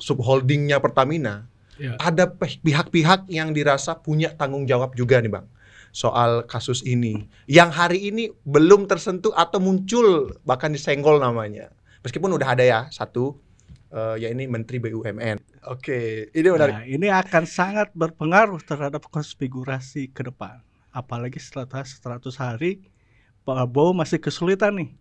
subholdingnya Pertamina, ada pihak-pihak yang dirasa punya tanggung jawab juga nih Bang soal kasus ini, yang hari ini belum tersentuh atau muncul bahkan disenggol namanya, meskipun udah ada ya satu, ya ini Menteri BUMN. Oke, ini menarik. Nah, ini akan sangat berpengaruh terhadap konfigurasi ke depan, apalagi setelah 100 hari Pak Prabowo masih kesulitan nih,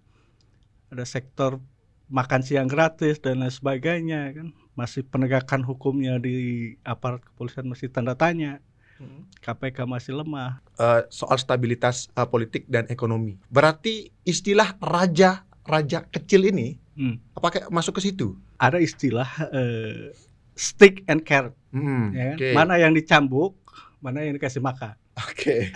ada sektor makan siang gratis dan lain sebagainya kan, masih penegakan hukumnya di aparat kepolisian masih tanda tanya, KPK masih lemah. Soal stabilitas politik dan ekonomi, berarti istilah raja kecil ini apakah masuk ke situ? Ada istilah stick and carrot, ya kan? Okay. Mana yang dicambuk, mana yang dikasih makan. Oke.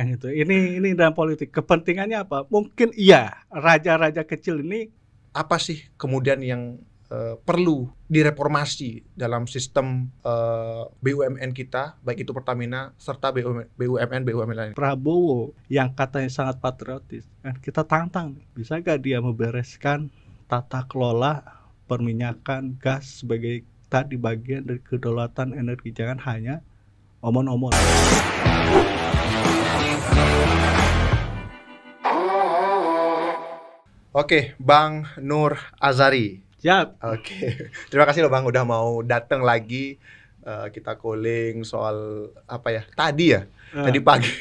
Gitu. Ini dalam politik kepentingannya apa? Mungkin iya raja-raja kecil ini. Apa sih kemudian yang perlu direformasi dalam sistem BUMN kita, baik itu Pertamina serta BUMN lain? Prabowo yang katanya sangat patriotis, kan kita tantang, bisa gak dia membereskan tata kelola perminyakan gas sebagai tadi bagian dari kedaulatan energi, jangan hanya omong-omong. Oke, Bang Nur Azhari. Siap. Oke, terima kasih loh Bang udah mau datang lagi. Kita calling soal apa ya? Tadi pagi.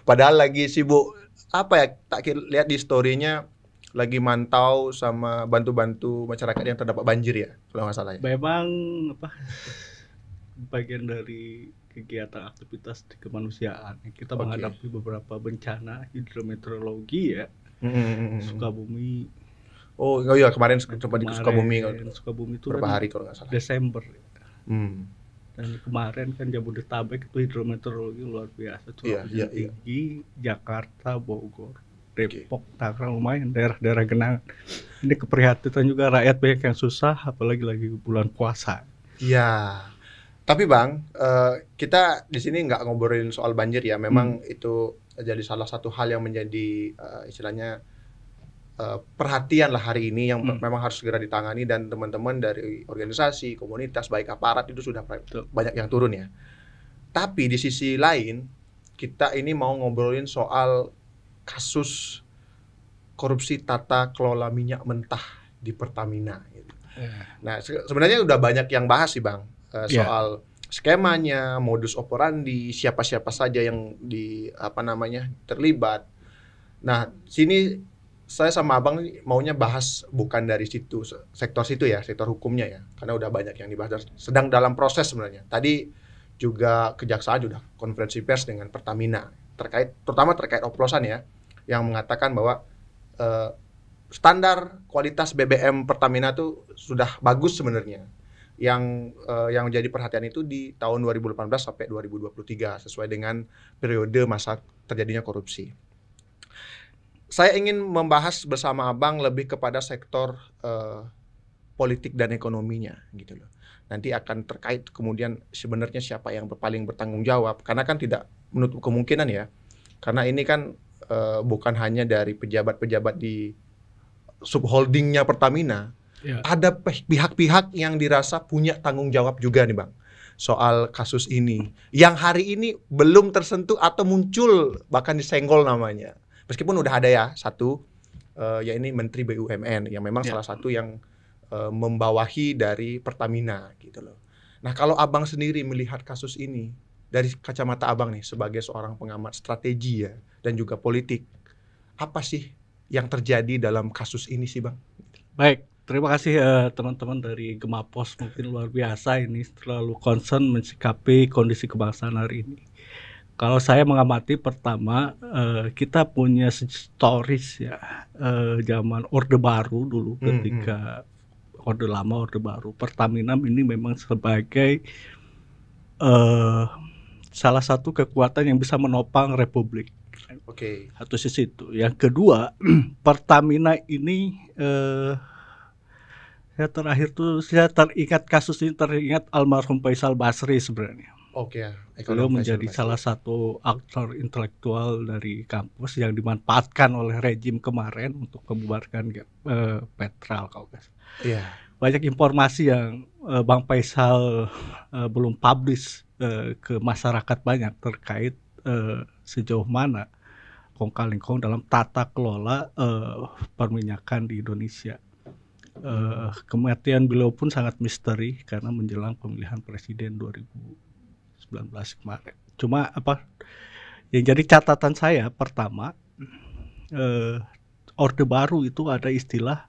Padahal lagi sibuk apa ya? Tak lihat di story-nya lagi mantau sama bantu-bantu masyarakat yang terdampak banjir ya, kalau nggak salah ya. Memang bagian dari kegiatan aktivitas di kemanusiaan. Kita menghadapi beberapa bencana hidrometeorologi ya. Sukabumi. Oh iya, kemarin sempat di Sukabumi itu berapa kan hari kalau nggak salah. Desember. Dan kemarin kan Jabodetabek itu hidrometeorologi luar biasa, curah hujan tinggi, Jakarta, Bogor, Depok, Tangerang, lumayan daerah-daerah genangan. Ini keprihatinan juga, rakyat banyak yang susah, apalagi lagi bulan puasa. Iya. Tapi Bang, kita di sini nggak ngobrolin soal banjir ya. Memang itu jadi salah satu hal yang menjadi istilahnya perhatian lah hari ini yang memang harus segera ditangani, dan teman-teman dari organisasi, komunitas, baik aparat itu sudah banyak yang turun ya. Tapi di sisi lain, kita ini mau ngobrolin soal kasus korupsi tata kelola minyak mentah di Pertamina gitu. Nah, sebenarnya udah banyak yang bahas sih Bang, soal skemanya, modus operandi, siapa-siapa saja yang terlibat. Nah, sini saya sama Abang maunya bahas bukan dari situ, sektor situ ya, sektor hukumnya ya, karena udah banyak yang dibahas, sedang dalam proses sebenarnya. Tadi juga kejaksaan sudah konferensi pers dengan Pertamina terutama terkait oplosan ya, yang mengatakan bahwa standar kualitas BBM Pertamina tuh sudah bagus sebenarnya. Yang jadi perhatian itu di tahun 2018 sampai 2023 sesuai dengan periode masa terjadinya korupsi. Saya ingin membahas bersama Abang lebih kepada sektor politik dan ekonominya gitu loh. Nanti akan terkait kemudian sebenarnya siapa yang paling bertanggung jawab, karena kan tidak menutup kemungkinan ya. Karena ini kan bukan hanya dari pejabat-pejabat di subholdingnya Pertamina, ada pihak-pihak yang dirasa punya tanggung jawab juga nih Bang soal kasus ini, yang hari ini belum tersentuh atau muncul bahkan disenggol namanya. Meskipun udah ada ya satu, ya ini Menteri BUMN yang memang salah satu yang membawahi dari Pertamina gitu loh. Nah, kalau Abang sendiri melihat kasus ini dari kacamata Abang nih sebagai seorang pengamat strategi ya dan juga politik, apa sih yang terjadi dalam kasus ini sih Bang? Baik, terima kasih teman-teman dari Gemapos, mungkin luar biasa ini terlalu concern mensikapi kondisi kebangsaan hari ini. Kalau saya mengamati, pertama kita punya stories ya, zaman Orde Baru dulu, ketika Orde Lama, Orde Baru, Pertamina ini memang sebagai salah satu kekuatan yang bisa menopang Republik. Satu sisi itu. Yang kedua, Pertamina ini saya terakhir tuh saya teringat kasus ini, teringat almarhum Faisal Basri sebenarnya. Beliau menjadi salah satu aktor intelektual dari kampus yang dimanfaatkan oleh rejim kemarin untuk membubarkan Petral kalau banyak informasi yang Bang Faisal belum publish ke masyarakat banyak terkait sejauh mana kong kali kong dalam tata kelola perminyakan di Indonesia. Kematian beliau pun sangat misteri karena menjelang pemilihan presiden 2019 kemarin. Cuma yang jadi catatan saya pertama, Orde Baru itu ada istilah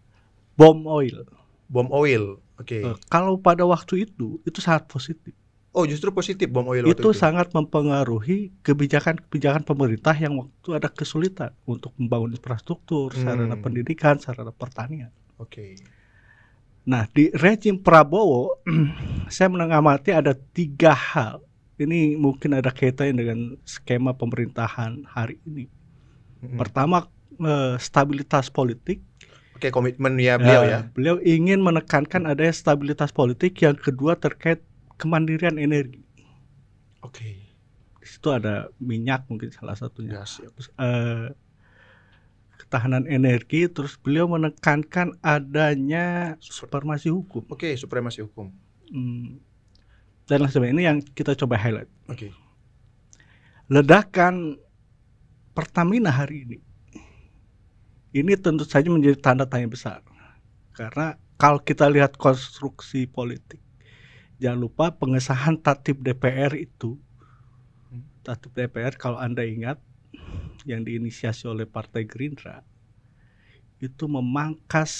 bom oil. Bom oil, oke. Kalau pada waktu itu sangat positif. Oh, justru positif bom oil waktu itu. Itu sangat mempengaruhi kebijakan pemerintah yang waktu ada kesulitan untuk membangun infrastruktur, sarana pendidikan, sarana pertanian. Oke. Nah, di rejim Prabowo, saya mengamati ada 3 hal. Ini mungkin ada kaitannya dengan skema pemerintahan hari ini. Pertama, stabilitas politik. Oke, komitmen ya beliau ya. Beliau ingin menekankan adanya stabilitas politik. Yang kedua terkait kemandirian energi. Oke. Di situ ada minyak mungkin salah satunya. Gas, ya. Ketahanan energi, terus beliau menekankan adanya supremasi hukum. Oke, supremasi hukum. Dan lain sebagainya. Ini yang kita coba highlight. Oke. Ledakan Pertamina hari ini tentu saja menjadi tanda tanya besar. Karena kalau kita lihat konstruksi politik, jangan lupa pengesahan Tatip DPR itu, Tatip DPR kalau Anda ingat, yang diinisiasi oleh Partai Gerindra, itu memangkas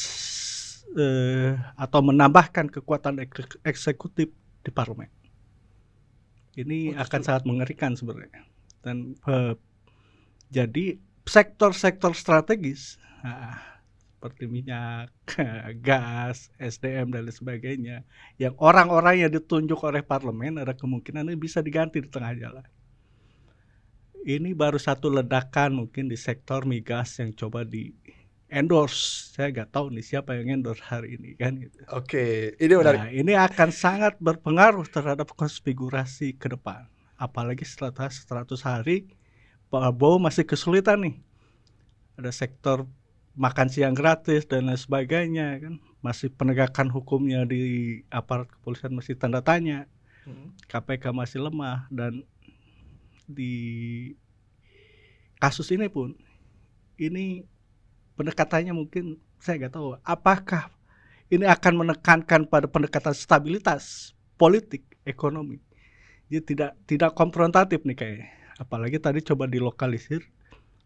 atau menambahkan kekuatan eksekutif di parlemen. Ini akan sangat mengerikan sebenarnya. Dan jadi sektor-sektor strategis seperti minyak, gas, SDM dan lain sebagainya, yang orang-orang yang ditunjuk oleh parlemen ada kemungkinan ini bisa diganti di tengah jalan. Ini baru satu ledakan mungkin di sektor migas yang coba di endorse. Saya nggak tahu nih siapa yang endorse hari ini kan gitu. Oke, ini menarik. Nah, ini akan sangat berpengaruh terhadap konfigurasi ke depan. Apalagi setelah 100 hari Pak Prabowo masih kesulitan nih. Ada sektor makan siang gratis dan lain sebagainya kan. Masih penegakan hukumnya di aparat kepolisian masih tanda tanya. KPK masih lemah, dan di kasus ini pun ini pendekatannya mungkin saya nggak tahu apakah ini akan menekankan pada pendekatan stabilitas politik ekonomi. Jadi tidak konfrontatif nih kayaknya. Apalagi tadi coba dilokalisir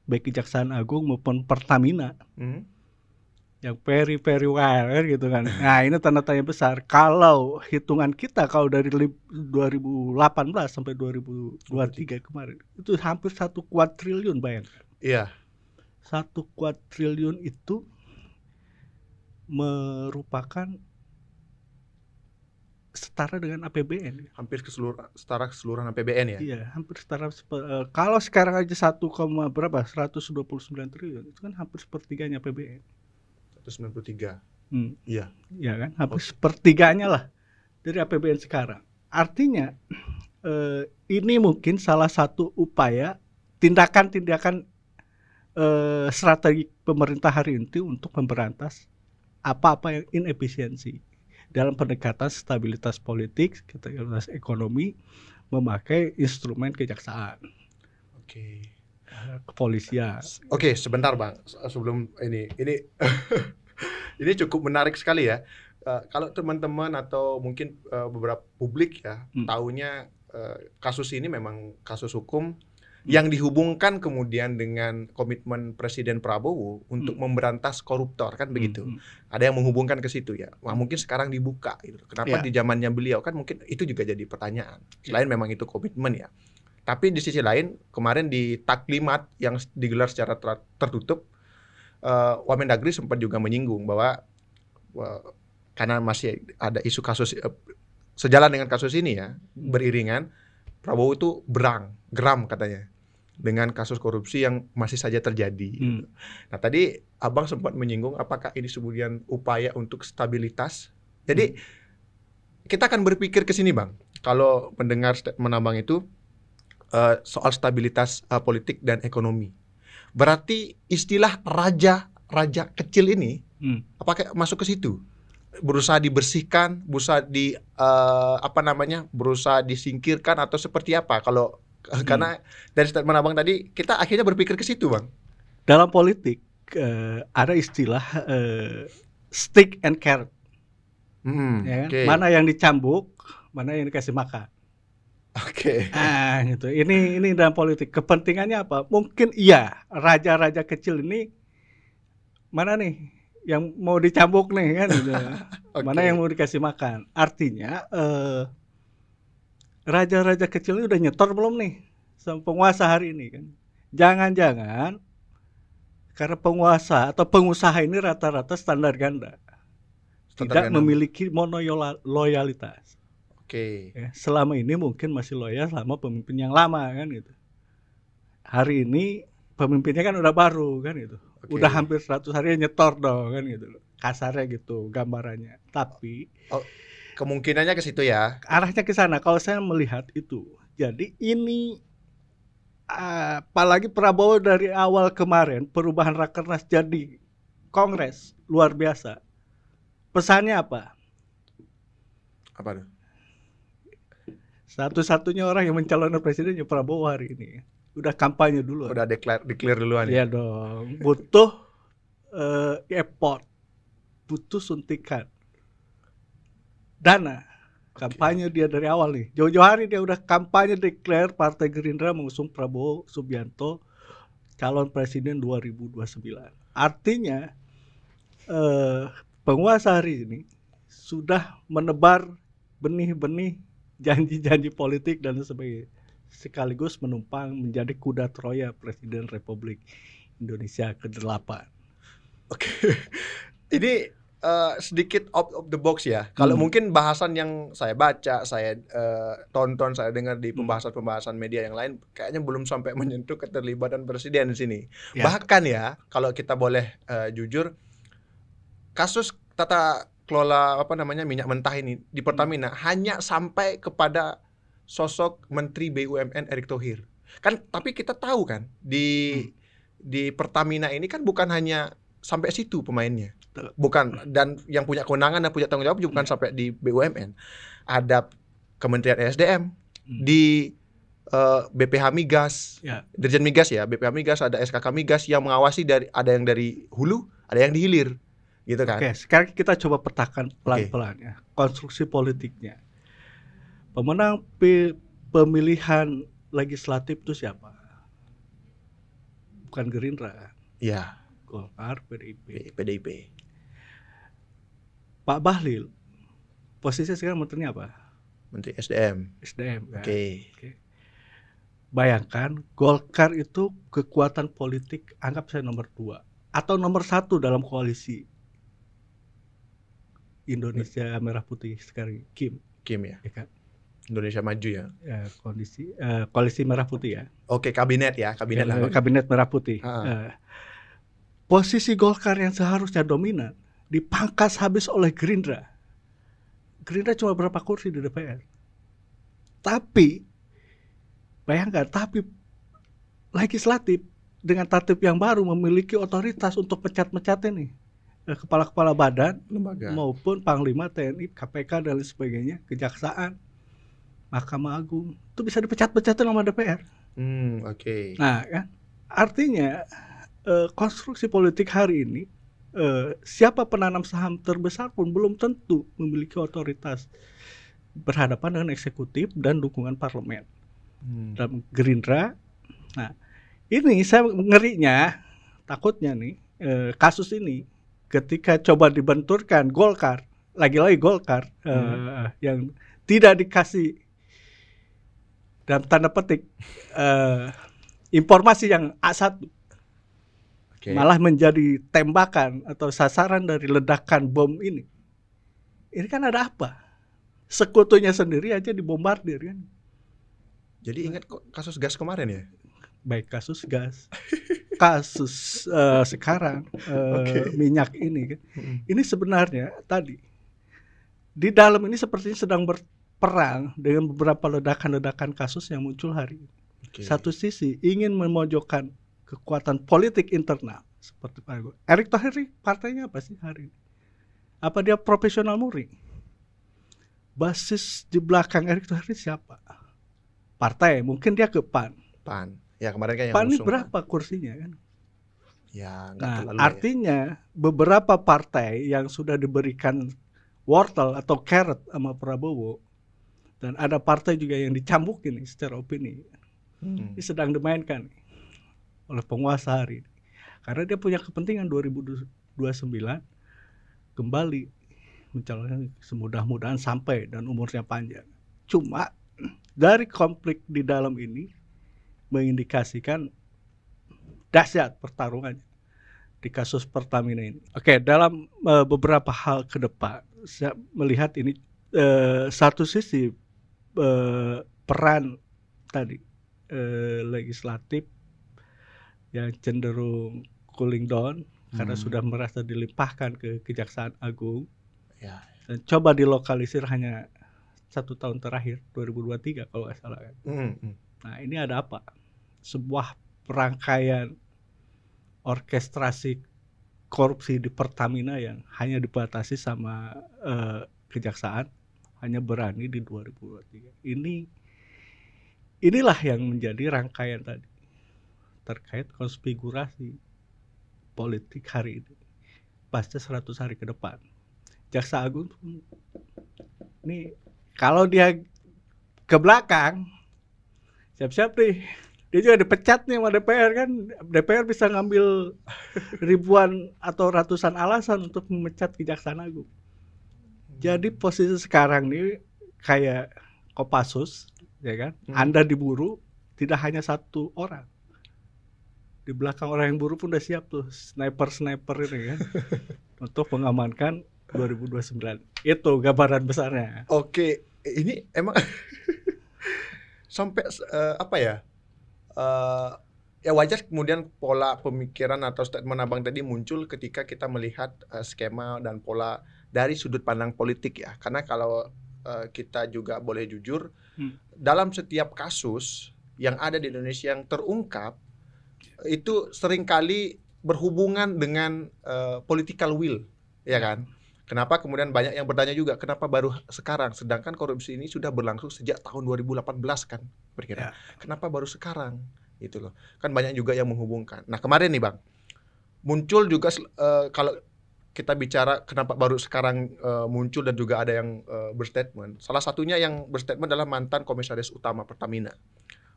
baik Kejaksaan Agung maupun Pertamina yang very wild gitu kan. Nah, ini tanda tanya besar. Kalau hitungan kita kalau dari 2018 sampai 2023 kemarin itu hampir 1 kuadriliun, bayangkan. Iya. 1 kuadriliun itu merupakan setara dengan APBN. Hampir setara keseluruhan APBN ya? Iya, hampir setara. Kalau sekarang aja 129 triliun itu kan hampir sepertiganya APBN. 193. Iya. Iya kan, hampir sepertiganya lah dari APBN sekarang. Artinya ini mungkin salah satu upaya tindakan-tindakan strategi pemerintah hari ini untuk memberantas apa-apa yang inefisiensi dalam pendekatan stabilitas politik, stabilitas ekonomi, memakai instrumen kejaksaan. Oke. Kepolisian. Oke, sebentar Bang, sebelum ini ini cukup menarik sekali ya. Kalau teman-teman atau mungkin beberapa publik ya taunya kasus ini memang kasus hukum yang dihubungkan kemudian dengan komitmen Presiden Prabowo untuk memberantas koruptor, kan begitu. Ada yang menghubungkan ke situ ya. Wah, mungkin sekarang dibuka gitu. Kenapa di zamannya beliau, kan mungkin itu juga jadi pertanyaan. Selain memang itu komitmen ya. Tapi di sisi lain, kemarin di taklimat yang digelar secara tertutup, Wamendagri sempat juga menyinggung bahwa karena masih ada isu kasus sejalan dengan kasus ini ya, beriringan, Prabowo itu geram katanya dengan kasus korupsi yang masih saja terjadi. Gitu. Nah tadi Abang sempat menyinggung apakah ini kemudian upaya untuk stabilitas. Jadi kita akan berpikir ke sini Bang, kalau mendengar statement Abang itu soal stabilitas politik dan ekonomi. Berarti istilah raja kecil ini apakah masuk ke situ? berusaha dibersihkan, berusaha disingkirkan atau seperti apa? Kalau karena dari statement Abang tadi kita akhirnya berpikir ke situ, Bang. Dalam politik ada istilah stick and carrot, ya kan? Oke. Mana yang dicambuk, mana yang dikasih makan. Oke. Gitu. Ini dalam politik kepentingannya apa? Mungkin iya raja-raja kecil ini mana nih yang mau dicambuk nih kan gitu. Mana yang mau dikasih makan. Artinya raja-raja kecil ini udah nyetor belum nih sama penguasa hari ini kan. Jangan-jangan karena penguasa atau pengusaha ini rata-rata standar ganda. Tidak memiliki monoloyalitas. Oke. Ya, selama ini mungkin masih loyal sama pemimpin yang lama kan gitu. Hari ini pemimpinnya kan udah baru kan gitu. Udah hampir 100 hari nyetor dong kan gitu. Kasarnya gitu gambarannya. Tapi kemungkinannya ke situ ya. Arahnya ke sana kalau saya melihat itu. Jadi ini apalagi Prabowo dari awal kemarin perubahan Rakernas jadi Kongres luar biasa. Pesannya apa? Apa tuh? Satu-satunya orang yang mencalonkan presidennya Prabowo hari ini. Udah kampanye dulu. Udah declare duluan ya. Iya dong. Butuh effort, butuh suntikan dana. Kampanye dia dari awal nih. Jauh-jauh hari dia udah kampanye declare Partai Gerindra mengusung Prabowo Subianto calon presiden 2029. Artinya penguasa hari ini sudah menebar benih-benih janji-janji politik dan sebagainya, sekaligus menumpang menjadi kuda Troya Presiden Republik Indonesia ke-8. Oke. Ini sedikit out of the box ya. Kalau mungkin bahasan yang saya baca, saya tonton, saya dengar di pembahasan-pembahasan media yang lain, kayaknya belum sampai menyentuh keterlibatan presiden di sini. Ya. Bahkan ya, kalau kita boleh jujur, kasus tata kelola minyak mentah ini di Pertamina hanya sampai kepada sosok Menteri BUMN Erick Thohir. Kan tapi kita tahu kan di Pertamina ini kan bukan hanya sampai situ pemainnya. Bukan, dan yang punya kewenangan dan punya tanggung jawab juga bukan sampai di BUMN. Ada Kementerian ESDM, di BPH Migas, Dirjen Migas ya, BPH Migas, ada SKK Migas yang mengawasi ada yang dari hulu, ada yang di hilir. Gitu kan. Oke, sekarang kita coba petakan pelan-pelan ya konstruksi politiknya. Pemenang pemilihan legislatif itu siapa? Bukan Gerindra. Iya. Golkar, PDIP. Pak Bahlil posisinya sekarang menterinya apa? Menteri SDM. Kan? Oke. Bayangkan Golkar itu kekuatan politik anggap saya nomor 2 atau nomor 1 dalam koalisi Indonesia Merah Putih sekarang, Kim ya kan? Indonesia Maju ya. Koalisi Merah Putih ya. Oke, kabinet lah. Kabinet Merah Putih. Posisi Golkar yang seharusnya dominan dipangkas habis oleh Gerindra. Gerindra cuma berapa kursi di DPR. Tapi bayangkan, legislatif dengan tatip yang baru memiliki otoritas untuk pecat-mecatin nih kepala-kepala badan, lembaga maupun Panglima TNI, KPK dan lain sebagainya, Kejaksaan, Mahkamah Agung, itu bisa dipecat-pecatin sama DPR. Oke. Nah, kan artinya konstruksi politik hari ini siapa penanam saham terbesar pun belum tentu memiliki otoritas berhadapan dengan eksekutif dan dukungan parlemen. Dalam Gerindra, nah ini saya ngerinya, takutnya nih kasus ini ketika coba dibenturkan Golkar, lagi-lagi Golkar yang tidak dikasih dalam tanda petik informasi yang A1, malah menjadi tembakan atau sasaran dari ledakan bom ini. Ini kan ada apa? Sekutunya sendiri aja dibombardir kan. Jadi ingat kok kasus gas kemarin ya? Baik kasus gas, kasus sekarang minyak ini kan. Ini sebenarnya tadi di dalam ini sepertinya sedang berperang dengan beberapa ledakan-ledakan kasus yang muncul hari ini. Satu sisi ingin memojokkan kekuatan politik internal seperti Pak Erick Thohir, partainya apa sih hari ini? Apa dia profesional murni? Basis di belakang Erick Thohir siapa? Partai, mungkin dia ke PAN. PAN. Ya kemarin kan yang PAN ini ngusung berapa kursinya kan? Ya nggak Nah, terlalu lah ya. artinya beberapa partai yang sudah diberikan wortel atau carrot sama Prabowo, dan ada partai juga yang dicambukin nih secara opini. Ini sedang dimainkan nih oleh penguasa hari ini. Karena dia punya kepentingan 2029 kembali mencalonkan, semudah-mudahan sampai dan umurnya panjang. Cuma dari konflik di dalam ini mengindikasikan dahsyat pertarungannya di kasus Pertamina ini. Oke, dalam beberapa hal ke depan saya melihat ini satu sisi peran tadi legislatif yang cenderung cooling down karena sudah merasa dilimpahkan ke Kejaksaan Agung. Ya. Dan coba dilokalisir hanya 1 tahun terakhir 2023 kalau nggak salah kan. Nah, ini ada apa? Sebuah rangkaian orkestrasi korupsi di Pertamina yang hanya dibatasi sama kejaksaan, hanya berani di 2023. Inilah yang menjadi rangkaian tadi terkait konfigurasi politik hari ini pasca 100 hari ke depan. Jaksa Agung ini kalau dia ke belakang siap-siap nih, dia juga dipecat nih sama DPR kan. DPR bisa ngambil ribuan atau ratusan alasan untuk memecat Kejaksaan Agung. Jadi posisi sekarang nih kayak Kopassus, ya kan? Anda diburu tidak hanya satu orang. Di belakang orang yang buru pun udah siap tuh sniper ini kan untuk mengamankan 2029. Itu gambaran besarnya. Oke, ini emang sampai apa ya? Ya wajar kemudian pola pemikiran atau statement Abang tadi muncul ketika kita melihat skema dan pola dari sudut pandang politik ya. Karena kalau kita juga boleh jujur, dalam setiap kasus yang ada di Indonesia yang terungkap itu seringkali berhubungan dengan political will, ya kan? Kenapa kemudian banyak yang bertanya juga, kenapa baru sekarang? Sedangkan korupsi ini sudah berlangsung sejak tahun 2018 kan, berkira. Kenapa baru sekarang? Gitu loh. Kan banyak juga yang menghubungkan. Nah kemarin nih Bang, muncul juga kalau kita bicara kenapa baru sekarang muncul dan juga ada yang berstatement. Salah satunya yang berstatement adalah mantan Komisaris Utama Pertamina,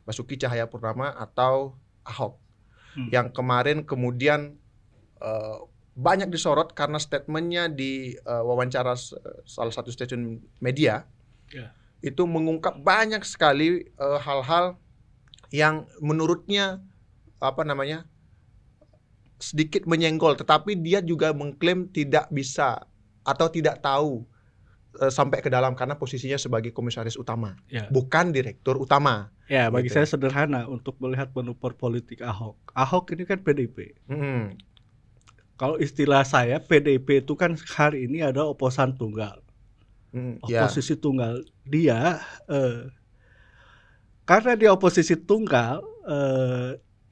Basuki Cahayapurnama atau Ahok. Yang kemarin kemudian banyak disorot karena statementnya di wawancara salah satu stasiun media, itu mengungkap banyak sekali hal-hal yang menurutnya sedikit menyenggol, tetapi dia juga mengklaim tidak bisa atau tidak tahu sampai ke dalam karena posisinya sebagai komisaris utama, bukan direktur utama. Ya, bagi saya sederhana untuk melihat manuver politik Ahok. Ahok ini kan PDIP. Kalau istilah saya, PDIP itu kan hari ini ada oposan tunggal. Oposisi tunggal. Dia, karena dia oposisi tunggal,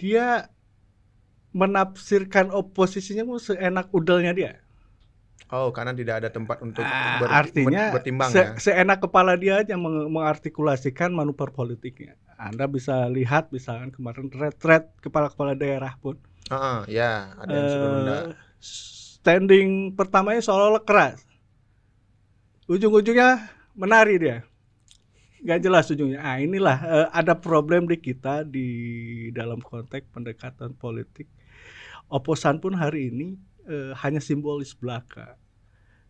dia menafsirkan oposisinya seenak udelnya dia. Oh, karena tidak ada tempat untuk artinya bertimbang ya. Seenak kepala dia aja mengartikulasikan manuver politiknya. Anda bisa lihat misalkan kemarin retret kepala-kepala daerah pun. Ya, ada yang sudah nunda. Standing pertamanya seolah-olah keras. Ujung-ujungnya menari dia. Gak jelas ujungnya. Inilah ada problem di kita di dalam konteks pendekatan politik. Oposan pun hari ini hanya simbolis belaka,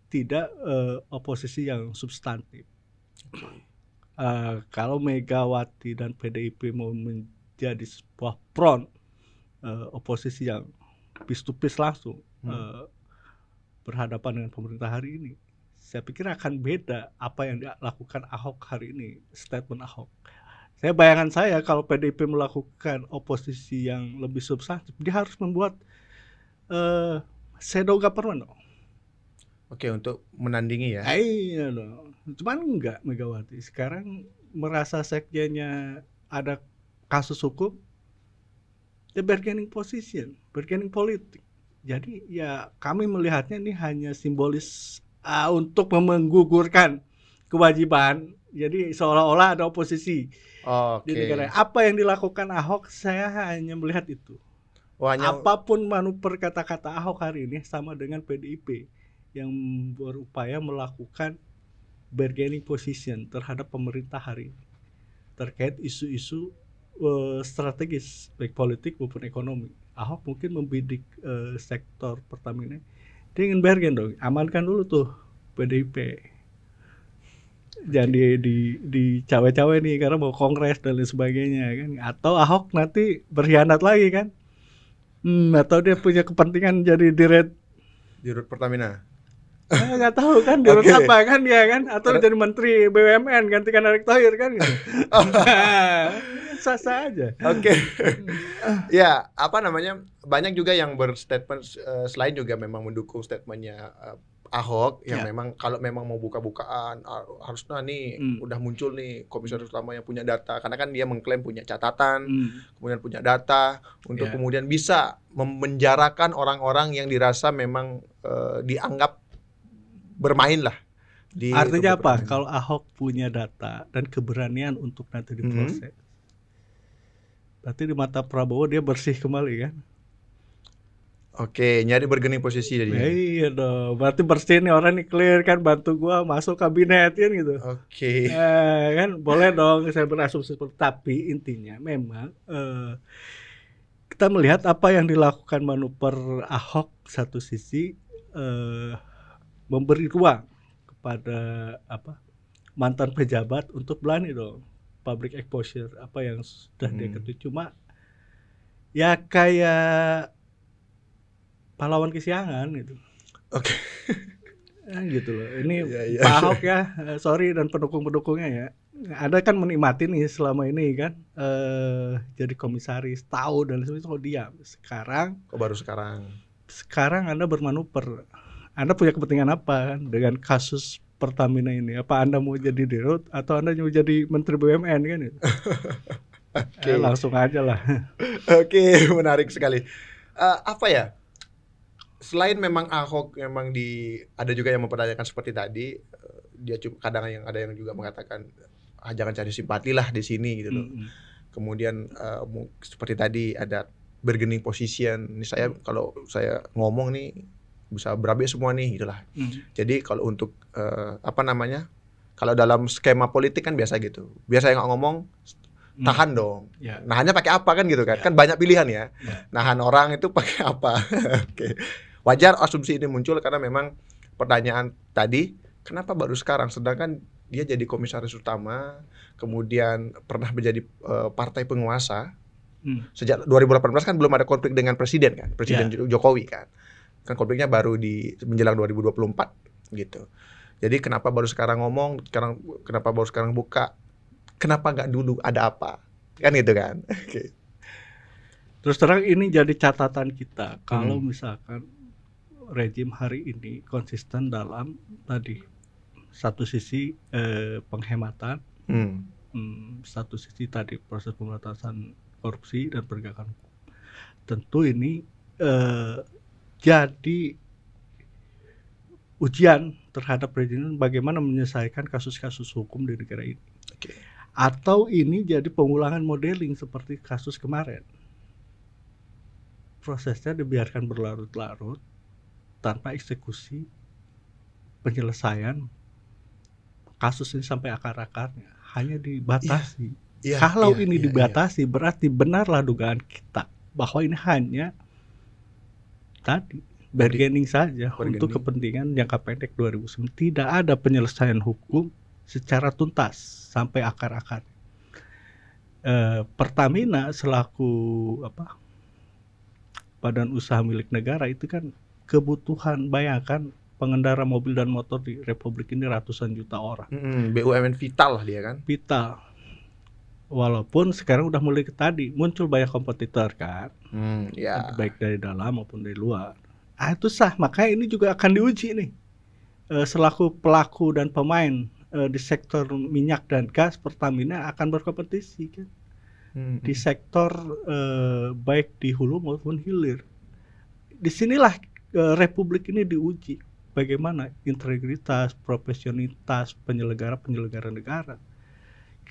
tidak oposisi yang substantif. Kalau Megawati dan PDIP mau menjadi sebuah front oposisi yang piece to piece langsung berhadapan dengan pemerintah hari ini, saya pikir akan beda apa yang dilakukan Ahok hari ini, statement Ahok. Bayangan saya kalau PDIP melakukan oposisi yang lebih substantif, dia harus membuat shadow government. Oke, untuk menandingi ya. Iya dong. Cuman enggak, Megawati sekarang merasa sekjennya ada kasus hukum, ya bargaining position, bargaining politik. Jadi ya kami melihatnya ini hanya simbolis untuk menggugurkan kewajiban. Jadi seolah-olah ada oposisi di negara. Oke. Apa yang dilakukan Ahok, saya hanya melihat itu. Wahnya Apapun manuver kata-kata Ahok hari ini sama dengan PDIP yang berupaya melakukan bargaining position terhadap pemerintah hari ini terkait isu-isu strategis baik politik maupun ekonomi. Ahok mungkin membidik sektor Pertamina. Dia ingin bargain dong, amankan dulu tuh PDIP. Jangan di cawe-cawe nih karena mau kongres dan lain sebagainya kan. Atau Ahok nanti berkhianat lagi kan. Atau dia punya kepentingan jadi Dirut Pertamina. nggak tahu kan dirut Oke. apa kan dia kan, atau jadi menteri BUMN gantikan Erick Thohir kan gitu. Sah-sah aja. Oke. Ya, apa namanya? Banyak juga yang berstatement selain juga memang mendukung statementnya Ahok yang Ya. memang kalau memang mau buka-bukaan harusnya nih udah muncul nih komisaris utama yang punya data, karena kan dia mengklaim punya catatan, kemudian punya data untuk Ya. kemudian bisa memenjarakan orang-orang yang dirasa memang dianggap bermain lah di Artinya tubuh apa? Pertamina. Kalau Ahok punya data dan keberanian untuk nanti diproses, berarti di mata Prabowo dia bersih kembali kan? Oke, nyari bergening posisi Ya, jadinya. iya dong, berarti bersih nih orang nih, clear kan, bantu gua masuk kabinet kan gitu. Oke. Kan boleh dong saya berasumsi seperti, tapi intinya memang kita melihat apa yang dilakukan manuver Ahok satu sisi memberi ruang kepada mantan pejabat untuk berani dong public exposure apa yang sudah dia ketahui. Cuma ya kayak pahlawan kesiangan gitu. Oke. Gitu loh. Ini Iya. Pak Ahok ya, sorry dan pendukung-pendukungnya ya. Ada kan menikmati nih selama ini kan jadi komisaris, tahu dan sebagainya, kok diam. Kok baru sekarang? Sekarang Anda bermanuver. Anda punya kepentingan apa kan dengan kasus Pertamina ini? Apa Anda mau jadi dirut atau Anda mau jadi menteri BUMN kan itu? Oke. Langsung aja lah. Oke, menarik sekali. Apa ya? Selain memang Ahok memang ada juga yang mempertanyakan seperti tadi, dia kadang ada yang juga mengatakan jangan cari simpati lah di sini gitu loh. Kemudian seperti tadi ada bargaining position. Ini kalau saya ngomong nih bisa berabe semua nih gitulah. Jadi kalau untuk kalau dalam skema politik kan biasa gitu. Biasa yang ngomong tahan dong. Ya. Nahannya pakai apa kan gitu kan? Kan banyak pilihan ya. Nahan orang itu pakai apa? Oke. Wajar asumsi ini muncul karena memang pertanyaan tadi, kenapa baru sekarang? Sedangkan dia jadi komisaris utama, kemudian pernah menjadi partai penguasa. Sejak 2018 kan belum ada konflik dengan presiden kan, Presiden Jokowi kan. Kan konfliknya baru di menjelang 2024 gitu. Jadi kenapa baru sekarang ngomong, kenapa baru sekarang buka? Kenapa nggak dulu, ada apa? Kan gitu kan. Oke. Terus terang ini jadi catatan kita kalau misalkan rejim hari ini konsisten dalam tadi satu sisi penghematan, satu sisi tadi proses pemberantasan korupsi dan penegakan hukum. Tentu ini jadi ujian terhadap rejim bagaimana menyelesaikan kasus-kasus hukum di negara ini. Atau ini jadi pengulangan modeling seperti kasus kemarin. Prosesnya dibiarkan berlarut-larut tanpa eksekusi penyelesaian kasus ini sampai akar-akarnya, hanya dibatasi. Kalau ini dibatasi berarti benarlah dugaan kita bahwa ini hanya tadi bargaining saja untuk kepentingan jangka pendek 2009. Tidak ada penyelesaian hukum secara tuntas sampai akar-akar. Pertamina selaku badan usaha milik negara itu kan kebutuhan, bayangkan pengendara mobil dan motor di Republik ini ratusan juta orang. BUMN vital lah dia kan. Vital. Walaupun sekarang udah mulai tadi muncul banyak kompetitor kan, baik dari dalam maupun dari luar. Itu sah, makanya ini juga akan diuji nih selaku pelaku dan pemain di sektor minyak dan gas. Pertamina akan berkompetisi kan di sektor baik di hulu maupun hilir. Disinilah Republik ini diuji bagaimana integritas, profesionalitas penyelenggara negara.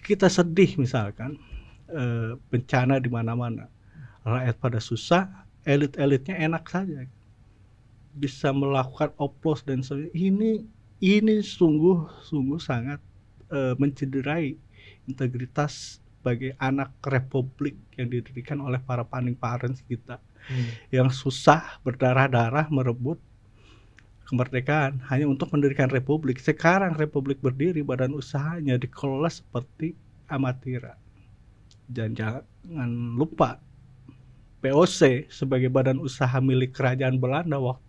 Kita sedih misalkan bencana di mana-mana, rakyat pada susah, elit-elitnya enak saja, bisa melakukan oplos dan sebagainya. Ini sungguh sangat mencederai integritas sebagai anak republik yang didirikan oleh para founding parents kita, yang susah berdarah-darah merebut kemerdekaan hanya untuk mendirikan republik. Sekarang republik berdiri, badan usahanya dikelola seperti amatiran. Dan jangan lupa VOC sebagai badan usaha milik kerajaan Belanda waktu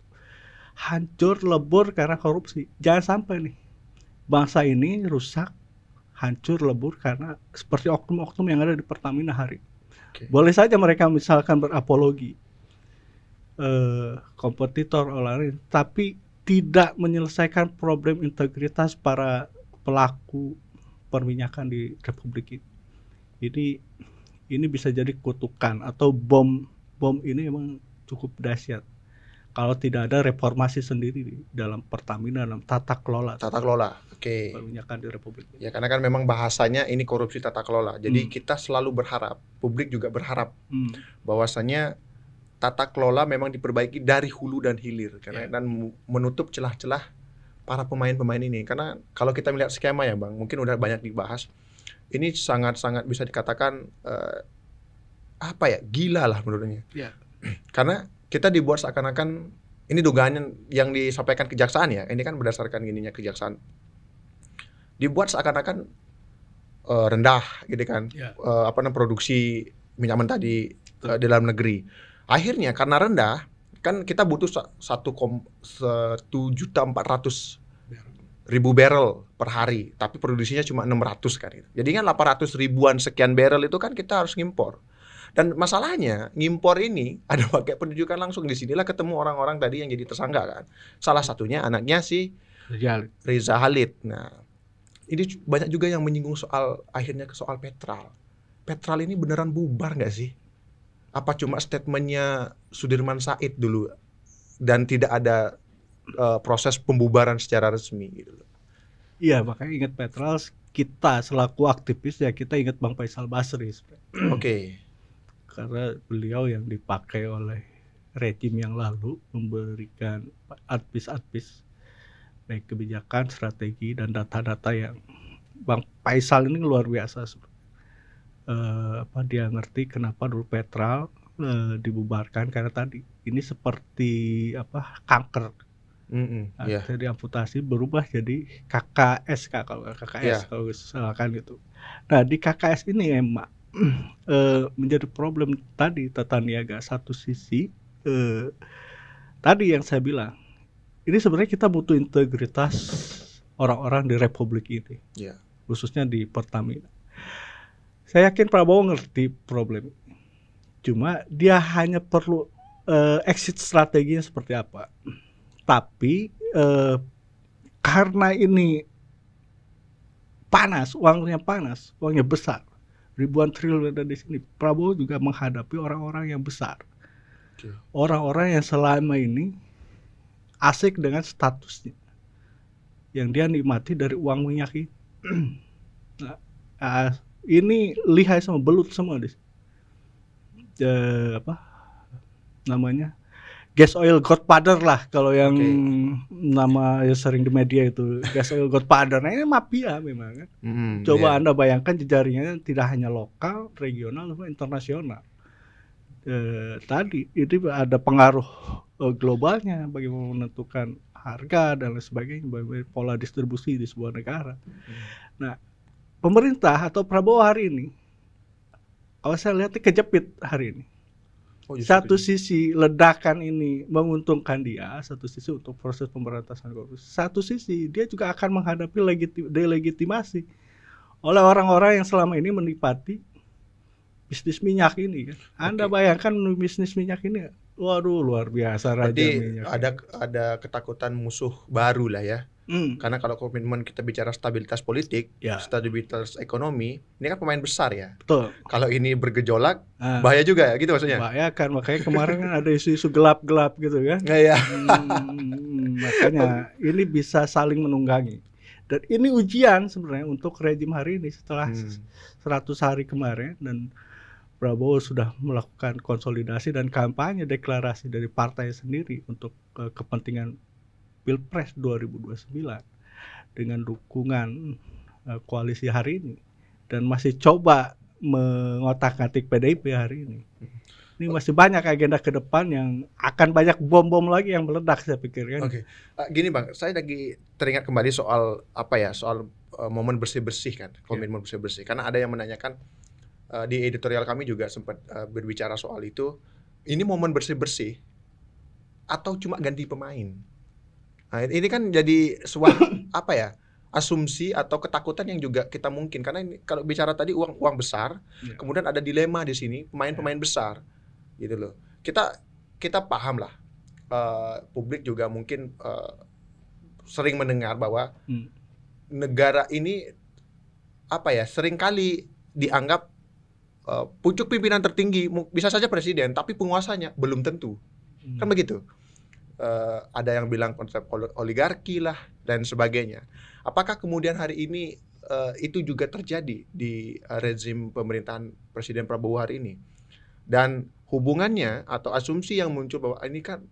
hancur lebur karena korupsi. Jangan sampai nih bangsa ini rusak, hancur lebur karena seperti oknum-oknum yang ada di Pertamina hari. Boleh saja mereka misalkan berapologi kompetitor lain, tapi tidak menyelesaikan problem integritas para pelaku perminyakan di republik ini. Ini bisa jadi kutukan atau bom ini memang cukup dahsyat kalau tidak ada reformasi sendiri di dalam Pertamina, dalam tata kelola perminyakan di republik ini. Ya, karena kan memang bahasanya ini korupsi tata kelola. Jadi kita selalu berharap, publik juga berharap bahwasanya tata kelola memang diperbaiki dari hulu dan hilir karena dan menutup celah-celah para pemain-pemain ini. Karena kalau kita melihat skema ya Bang, mungkin udah banyak dibahas. Ini sangat-sangat bisa dikatakan gila lah menurutnya. Karena kita dibuat seakan-akan ini dugaannya yang disampaikan kejaksaan ya. Ini kan berdasarkan gininya kejaksaan. Dibuat seakan-akan rendah gitu kan. Produksi minyak mentah di dalam negeri. Akhirnya karena rendah, kan kita butuh 1,4 ribu barrel per hari, tapi produksinya cuma 600 kan gitu. Jadi kan 800 ribuan sekian barrel itu kan kita harus ngimpor. Dan masalahnya ngimpor ini ada pakai penunjukan langsung. Di sinilah ketemu orang-orang tadi yang jadi tersangka kan. Salah satunya anaknya si Reza Khalid. Nah, ini banyak juga yang menyinggung akhirnya ke soal Petral. Petral ini beneran bubar nggak sih? Apa cuma statementnya Sudirman Said dulu dan tidak ada proses pembubaran secara resmi gitu. Iya, makanya ingat Petral, kita selaku aktivis ya kita ingat Bang Faisal Basri. Karena beliau yang dipakai oleh rejim yang lalu memberikan advis baik kebijakan, strategi dan data-data yang Bang Faisal ini luar biasa. Dia ngerti kenapa dulu Petral dibubarkan karena tadi ini seperti kanker. Jadi amputasi berubah jadi KKS kalau misalkan gitu. Nah di KKS ini emang menjadi problem tadi tata niaga. Satu sisi tadi yang saya bilang, ini sebenarnya kita butuh integritas orang-orang di republik ini, khususnya di Pertamina. Saya yakin Prabowo ngerti problem, cuma dia hanya perlu exit strateginya seperti apa. Tapi karena ini uangnya besar, ribuan triliun ada di sini. Prabowo juga menghadapi orang-orang yang besar, orang-orang yang selama ini asik dengan statusnya, yang dia nikmati dari uang minyak ini. Ini lihai sama belut semua deh. Gas oil godfather lah kalau yang nama yang sering di media itu, gas oil godfather. Nah ini mafia memang kan. Coba Anda bayangkan jejaringnya tidak hanya lokal, regional, tapi internasional. Tadi ini ada pengaruh globalnya, bagaimana menentukan harga dan lain sebagainya, bagaimana pola distribusi di sebuah negara. Nah, pemerintah atau Prabowo hari ini, kalau saya lihat kejepit hari ini. Satu sisi ledakan ini menguntungkan dia, satu sisi untuk proses pemberantasan korupsi. Satu sisi dia juga akan menghadapi delegitimasi oleh orang-orang yang selama ini menikmati bisnis minyak ini kan. Anda bayangkan bisnis minyak ini, waduh luar biasa raja minyak. Ada ketakutan musuh baru lah ya. Karena kalau komitmen kita bicara stabilitas politik, Ya, stabilitas ekonomi, ini kan pemain besar ya. betul. Kalau ini bergejolak, Nah, bahaya juga ya, gitu maksudnya. membahayakan. Makanya kemarin kan ada isu-isu gelap-gelap gitu kan. Nggak ya? Makanya ini bisa saling menunggangi. Dan ini ujian sebenarnya untuk rejim hari ini setelah 100 hari kemarin, dan Prabowo sudah melakukan konsolidasi dan kampanye deklarasi dari partai sendiri untuk kepentingan Pilpres 2029 dengan dukungan koalisi hari ini, dan masih coba mengotak-atik PDIP hari ini. Ini masih banyak agenda ke depan yang akan banyak bom-bom lagi yang meledak, saya pikir kan. Oke. Gini Bang, saya lagi teringat kembali soal soal momen bersih-bersih kan, komitmen bersih-bersih. Karena ada yang menanyakan di editorial kami juga sempat berbicara soal itu. Ini momen bersih-bersih atau cuma ganti pemain? Nah, ini kan jadi sebuah asumsi atau ketakutan yang juga kita mungkin, karena ini kalau bicara tadi uang besar, kemudian ada dilema di sini pemain-pemain besar, gitu loh. Kita paham lah, publik juga mungkin sering mendengar bahwa negara ini seringkali dianggap pucuk pimpinan tertinggi bisa saja presiden, tapi penguasanya belum tentu, kan begitu. Ada yang bilang konsep oligarki lah dan sebagainya. Apakah kemudian hari ini itu juga terjadi di rezim pemerintahan Presiden Prabowo hari ini? Dan hubungannya atau asumsi yang muncul bahwa ini kan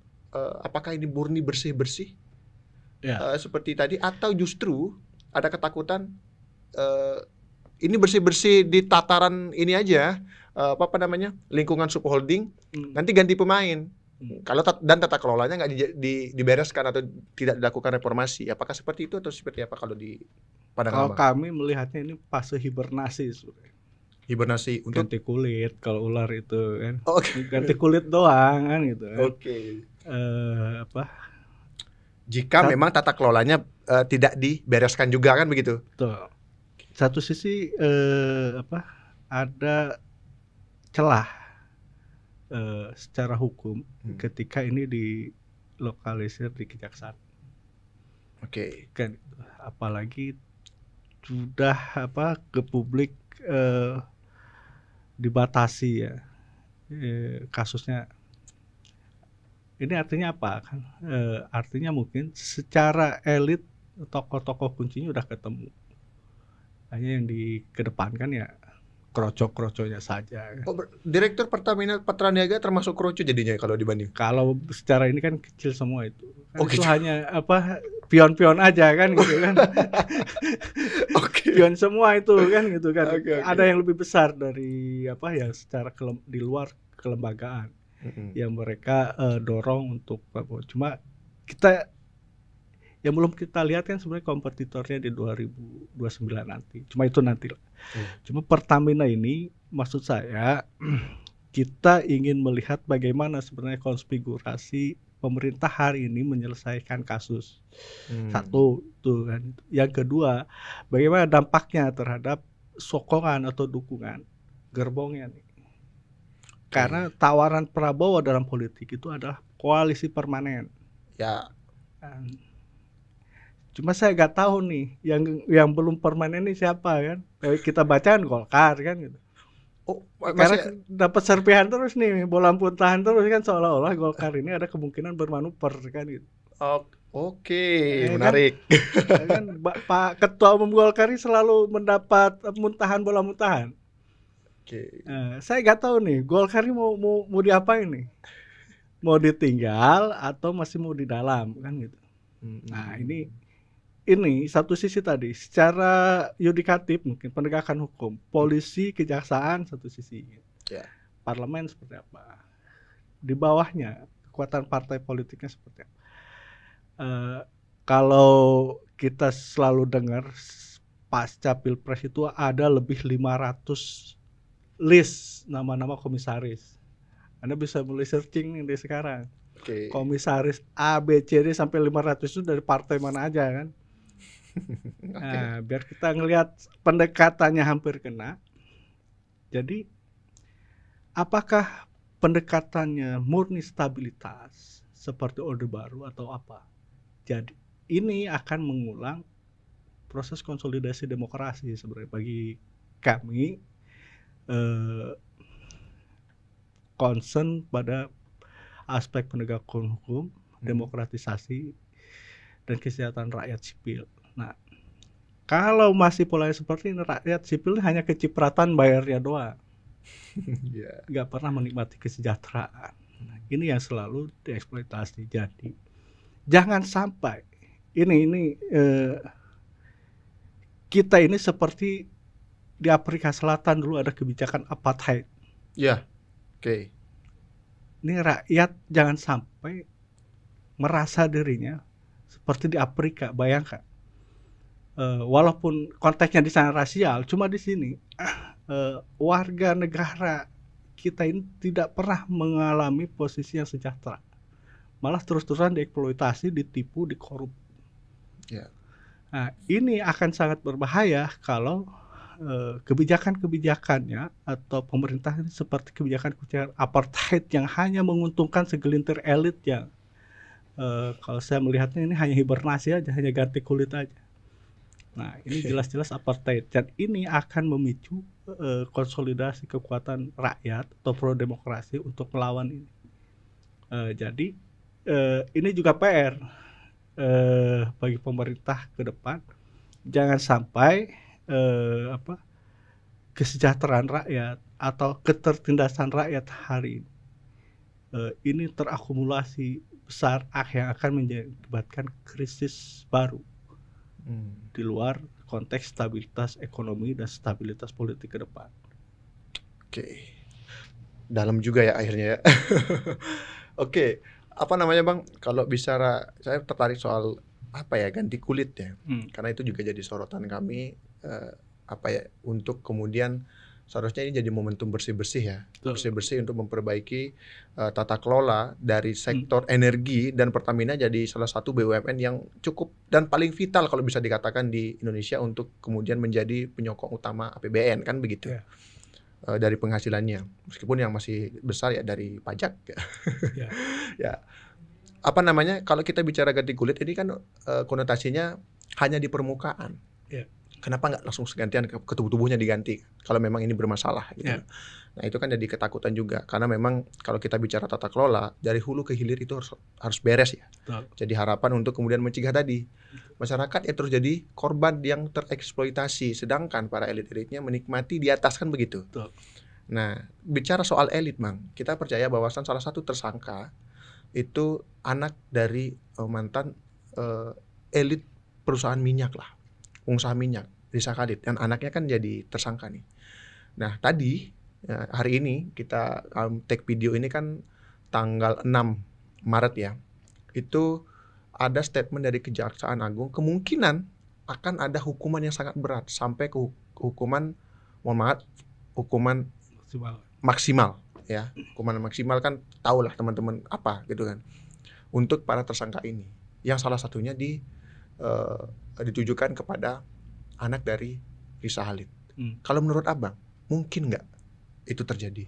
apakah ini murni bersih-bersih seperti tadi, atau justru ada ketakutan ini bersih-bersih di tataran ini aja, lingkungan subholding, nanti ganti pemain. Kalau dan tata kelolanya nggak dibereskan atau tidak dilakukan reformasi, apakah seperti itu atau seperti apa kalau di pandangan Kalau kami melihatnya ini fase hibernasi sebenarnya. Hibernasi untuk ganti kulit kalau ular itu kan. Ganti kulit doang kan gitu kan. Jika memang tata kelolanya tidak dibereskan juga kan begitu. Betul. Satu sisi ada celah secara hukum ketika ini dilokalisir di kejaksaan. Kan apalagi sudah ke publik dibatasi ya kasusnya. Ini artinya apa kan? Artinya mungkin secara elit tokoh-tokoh kuncinya udah ketemu. Hanya yang dikedepankan ya kroco-kroconya saja. Direktur Pertamina Patraniaga termasuk kroco jadinya kalau dibanding. Kalau secara ini kan kecil semua itu. Kan itu hanya pion-pion aja kan gitu kan. Pion semua itu kan gitu kan. Ada yang lebih besar dari secara di luar kelembagaan yang mereka dorong untuk cuma kita yang belum kita lihat kan sebenarnya kompetitornya di 2029 nanti. Cuma itu nanti lah. Cuma Pertamina ini maksud saya kita ingin melihat bagaimana sebenarnya konfigurasi pemerintah hari ini menyelesaikan kasus. Satu tuh kan. Yang kedua, bagaimana dampaknya terhadap sokongan atau dukungan gerbongnya nih. Karena tawaran Prabowo dalam politik itu adalah koalisi permanen. Ya. Cuma saya nggak tahu nih yang belum permanen ini siapa kan. Kita baca kan Golkar kan gitu. Karena dapat serpihan terus nih, bola puntahan terus kan, seolah-olah Golkar ini ada kemungkinan bermanuver kan gitu. Menarik. Kan Pak Ketua Umum Golkar ini selalu mendapat muntahan bola muntahan. Saya nggak tahu nih Golkar ini mau diapain nih? Mau ditinggal atau masih mau di dalam kan gitu. Nah ini satu sisi tadi secara yudikatif mungkin penegakan hukum, polisi, kejaksaan satu sisi, parlemen seperti apa, di bawahnya kekuatan partai politiknya seperti apa. Kalau kita selalu dengar pasca Pilpres itu ada lebih 500 list nama-nama komisaris. Anda bisa mulai searching nih sekarang. Komisaris A, B, C, D sampai 500 itu dari partai mana aja kan. Nah, biar kita ngelihat pendekatannya hampir kena. Jadi apakah pendekatannya murni stabilitas seperti Orde Baru atau apa? Jadi ini akan mengulang proses konsolidasi demokrasi sebenarnya bagi kami. Concern pada aspek penegakan hukum, demokratisasi, dan kesejahteraan rakyat sipil. Nah, kalau masih polanya seperti ini, rakyat sipil hanya kecipratan bayarnya doang, nggak pernah menikmati kesejahteraan. Ini yang selalu dieksploitasi. Jadi jangan sampai ini kita ini seperti di Afrika Selatan dulu ada kebijakan apartheid. Ya, oke. Ini rakyat jangan sampai merasa dirinya seperti di Afrika. Bayangkan, walaupun konteksnya di sana rasial, cuma di sini warga negara kita ini tidak pernah mengalami posisi yang sejahtera, malah terus-terusan dieksploitasi, ditipu, dikorup. Ya. Nah, ini akan sangat berbahaya kalau kebijakan-kebijakannya atau pemerintahan seperti kebijakan-kebijakan apartheid yang hanya menguntungkan segelintir elit yang kalau saya melihatnya ini hanya hibernasi aja, hanya ganti kulit aja. Nah, ini jelas-jelas apartheid, dan ini akan memicu konsolidasi kekuatan rakyat atau pro demokrasi untuk melawan ini. Jadi ini juga PR bagi pemerintah ke depan, jangan sampai kesejahteraan rakyat atau ketertindasan rakyat hari ini terakumulasi besar yang akan menyebabkan krisis baru di luar konteks stabilitas ekonomi dan stabilitas politik ke depan. Oke. Dalam juga ya akhirnya ya. Oke, apa namanya Bang? Kalau bicara, saya tertarik soal ganti kulit ya. Karena itu juga jadi sorotan kami untuk kemudian seharusnya ini jadi momentum bersih-bersih ya. Bersih-bersih untuk memperbaiki tata kelola dari sektor energi, dan Pertamina jadi salah satu BUMN yang cukup dan paling vital kalau bisa dikatakan di Indonesia untuk kemudian menjadi penyokong utama APBN, kan begitu. Yeah. Dari penghasilannya, meskipun yang masih besar ya dari pajak. Yeah. Ya. Apa namanya, kalau kita bicara ganti kulit ini kan konotasinya hanya di permukaan. Yeah. Kenapa nggak langsung segantian ke tubuhnya diganti kalau memang ini bermasalah gitu. Yeah. Nah, itu kan jadi ketakutan juga, karena memang kalau kita bicara tata kelola dari hulu ke hilir itu harus beres ya. Jadi harapan untuk kemudian mencegah tadi masyarakat terus jadi korban yang tereksploitasi, sedangkan para elit-elitnya menikmati di atas, kan begitu. Nah, bicara soal elit, Bang, kita percaya bahwasan salah satu tersangka itu anak dari mantan elit perusahaan minyak lah, pengusaha minyak, Risa Khalid, dan anaknya kan jadi tersangka nih. Nah, tadi hari ini kita take video ini kan tanggal 6 Maret ya. Itu ada statement dari Kejaksaan Agung, kemungkinan akan ada hukuman yang sangat berat sampai ke hukuman maksimal ya. Hukuman maksimal kan tahulah teman-teman apa gitu kan. Untuk para tersangka ini, yang salah satunya ditujukan kepada anak dari Risa Khalid. Kalau menurut Abang, mungkin nggak itu terjadi?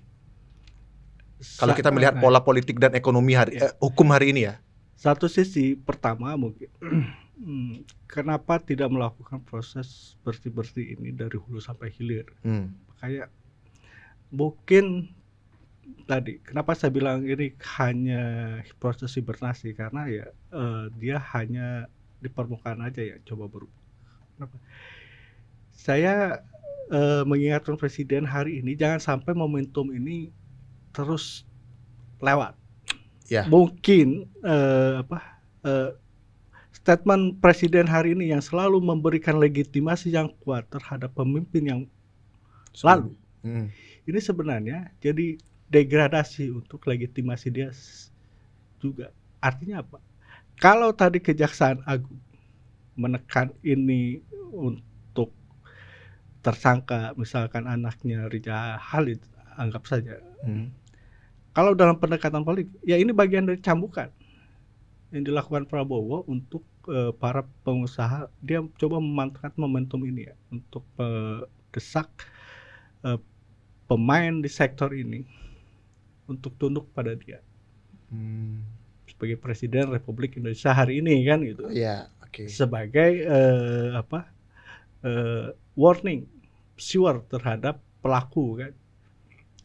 Kalau kita melihat pola politik dan ekonomi hukum hari ini ya. Satu sisi pertama mungkin kenapa tidak melakukan proses bersih-bersih ini dari hulu sampai hilir? Kayak mungkin tadi kenapa saya bilang ini hanya proses hibernasi, karena ya dia hanya di permukaan aja ya, coba berubah. Kenapa? Saya mengingatkan Presiden hari ini jangan sampai momentum ini terus lewat. Yeah. Mungkin statement Presiden hari ini yang selalu memberikan legitimasi yang kuat terhadap pemimpin yang lalu, ini sebenarnya jadi degradasi untuk legitimasi dia juga. Artinya apa? Kalau tadi Kejaksaan Agung menekan ini untuk tersangka, misalkan anaknya Risa Khalid, anggap saja. Kalau dalam pendekatan politik, ya ini bagian dari cambukan yang dilakukan Prabowo untuk para pengusaha. Dia coba memanfaatkan momentum ini ya, untuk mendesak pemain di sektor ini untuk tunduk pada dia sebagai Presiden Republik Indonesia hari ini, kan gitu. Iya, Oke. sebagai warning, sure terhadap pelaku kan,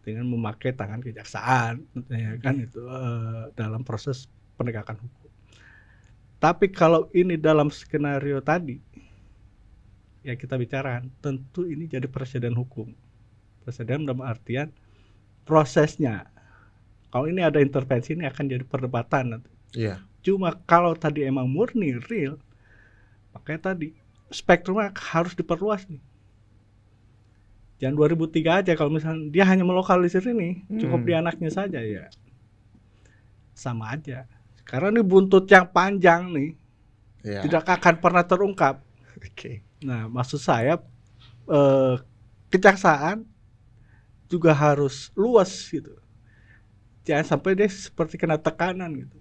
dengan memakai tangan kejaksaan, ya kan itu dalam proses penegakan hukum. Tapi kalau ini dalam skenario tadi yang kita bicarakan, tentu ini jadi presiden hukum. Presiden dalam artian prosesnya. Kalau ini ada intervensi, ini akan jadi perdebatan nanti. Iya. Cuma kalau tadi emang murni real, makanya tadi spektrumnya harus diperluas nih. Jangan 2003 aja, kalau misalnya dia hanya melokalisir ini, cukup di anaknya saja ya. Sama aja. Karena ini buntut yang panjang nih, tidak akan pernah terungkap. Oke. Nah, maksud saya kejaksaan juga harus luas gitu. Jangan sampai dia seperti kena tekanan gitu.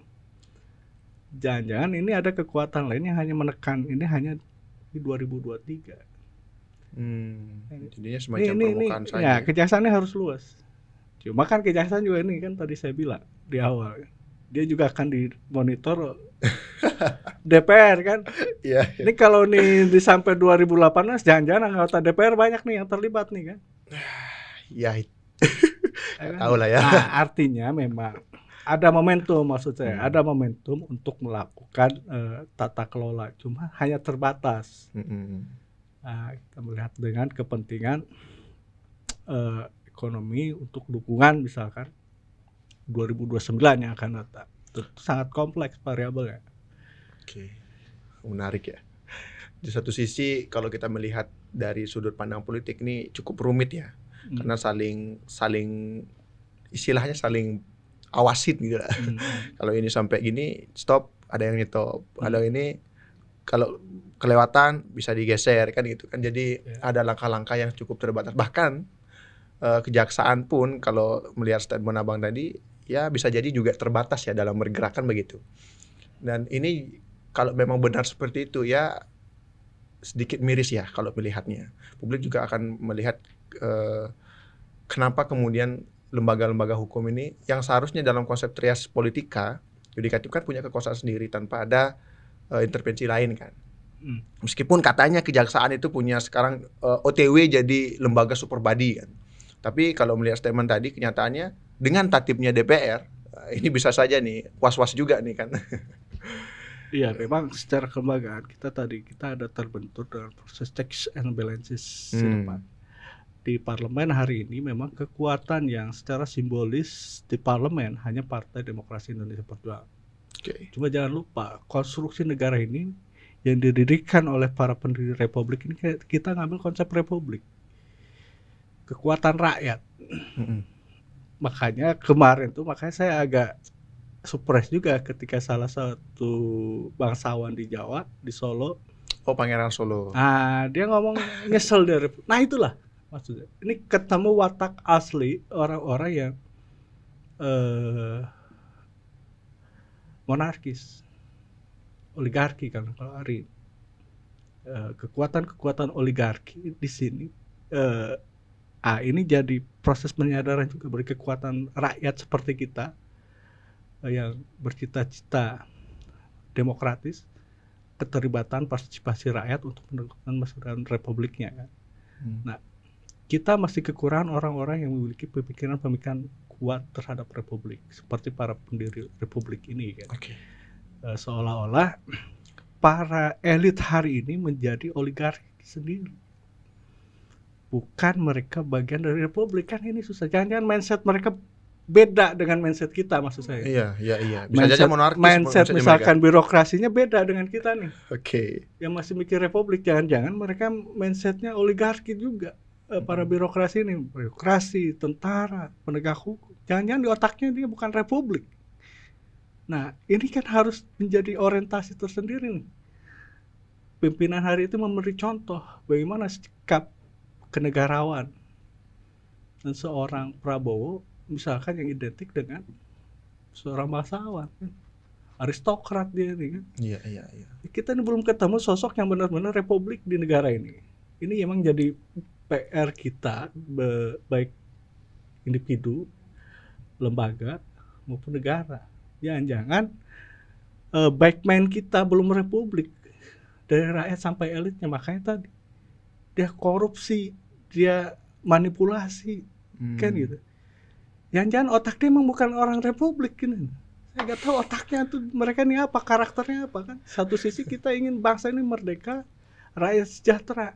Jangan-jangan ini ada kekuatan lain yang hanya menekan ini hanya di 2023. Jadinya semacam permukaan saja. Ya, kejaksaannya harus luas. Cuma kan kejaksaan juga ini kan tadi saya bilang di awal, dia juga akan dimonitor DPR kan. Iya. Ini kalau nih di sampai 2018, jangan-jangan anggota DPR banyak nih yang terlibat nih kan. Ya, tahu lah ya. Nah, artinya memang ada momentum, maksud saya, ada momentum untuk melakukan tata kelola, cuma hanya terbatas. Nah, kita melihat dengan kepentingan ekonomi untuk dukungan misalkan 2029 yang akan datang. Itu sangat kompleks variabelnya. Oke, menarik ya. Di satu sisi kalau kita melihat dari sudut pandang politik ini cukup rumit ya, karena saling istilahnya saling awasin gitu lah. Kalau ini sampai gini stop, ada yang nyetop. Kalau ini kalau kelewatan bisa digeser kan gitu kan. Jadi ada langkah-langkah yang cukup terbatas. Bahkan kejaksaan pun kalau melihat statement Abang tadi ya bisa jadi juga terbatas ya dalam bergerakan begitu. Dan ini kalau memang benar seperti itu ya sedikit miris ya kalau melihatnya. Publik juga akan melihat kenapa kemudian lembaga-lembaga hukum ini yang seharusnya dalam konsep trias politika yudikatif kan punya kekuasaan sendiri tanpa ada intervensi lain kan. Meskipun katanya kejaksaan itu punya sekarang OTW jadi lembaga super body kan. Tapi kalau melihat statement tadi kenyataannya dengan tatipnya DPR ini bisa saja nih was-was juga nih kan. Iya, memang secara kelembagaan kita ada terbentur dengan proses checks and balances di depan. Di parlemen hari ini memang kekuatan yang secara simbolis di parlemen hanya Partai Demokrasi Indonesia Perjuangan. Cuma jangan lupa konstruksi negara ini yang didirikan oleh para pendiri republik ini, kita ngambil konsep republik, kekuatan rakyat. Makanya kemarin tuh saya agak surprise juga ketika salah satu bangsawan di Jawa, di Solo, Pangeran Solo. Dia ngomong nyesel dari. Nah itulah maksudnya. Ini ketemu watak asli orang-orang yang monarkis, oligarki kan kalau hari kekuatan oligarki di sini. Ini jadi proses penyadaran juga bagi kekuatan rakyat seperti kita yang bercita-cita demokratis, keterlibatan partisipasi rakyat untuk menentukan masa depan republiknya kan. Nah, kita masih kekurangan orang-orang yang memiliki pemikiran-pemikiran kuat terhadap republik seperti para pendiri republik ini kan. Seolah-olah para elit hari ini menjadi oligarki sendiri, bukan mereka bagian dari republik kan. Ini susah. Jangan-jangan mindset mereka beda dengan mindset kita, maksud saya. Iya. Bisa saja monarkis. Mindset misalkan mereka. Birokrasinya beda dengan kita nih. Yang masih mikir republik, jangan-jangan mereka mindsetnya oligarki juga. Para birokrasi ini, birokrasi, tentara, penegak hukum. Jangan-jangan di otaknya dia bukan republik. Nah, ini kan harus menjadi orientasi tersendiri nih. Pimpinan hari itu memberi contoh bagaimana sikap kenegarawan dan seorang Prabowo misalkan yang identik dengan seorang bangsawan kan, aristokrat dia ini kan. Iya. Kita ini belum ketemu sosok yang benar-benar republik di negara ini. Ini emang jadi PR kita, baik individu, lembaga maupun negara. Jangan-jangan baik main kita belum republik. dari rakyat sampai elitnya. Makanya tadi dia korupsi, dia manipulasi, kan gitu. Jangan-jangan otak dia emang bukan orang republik gini. Saya nggak tahu otaknya tuh mereka ini apa, karakternya apa kan. Satu sisi kita ingin bangsa ini merdeka, rakyat sejahtera.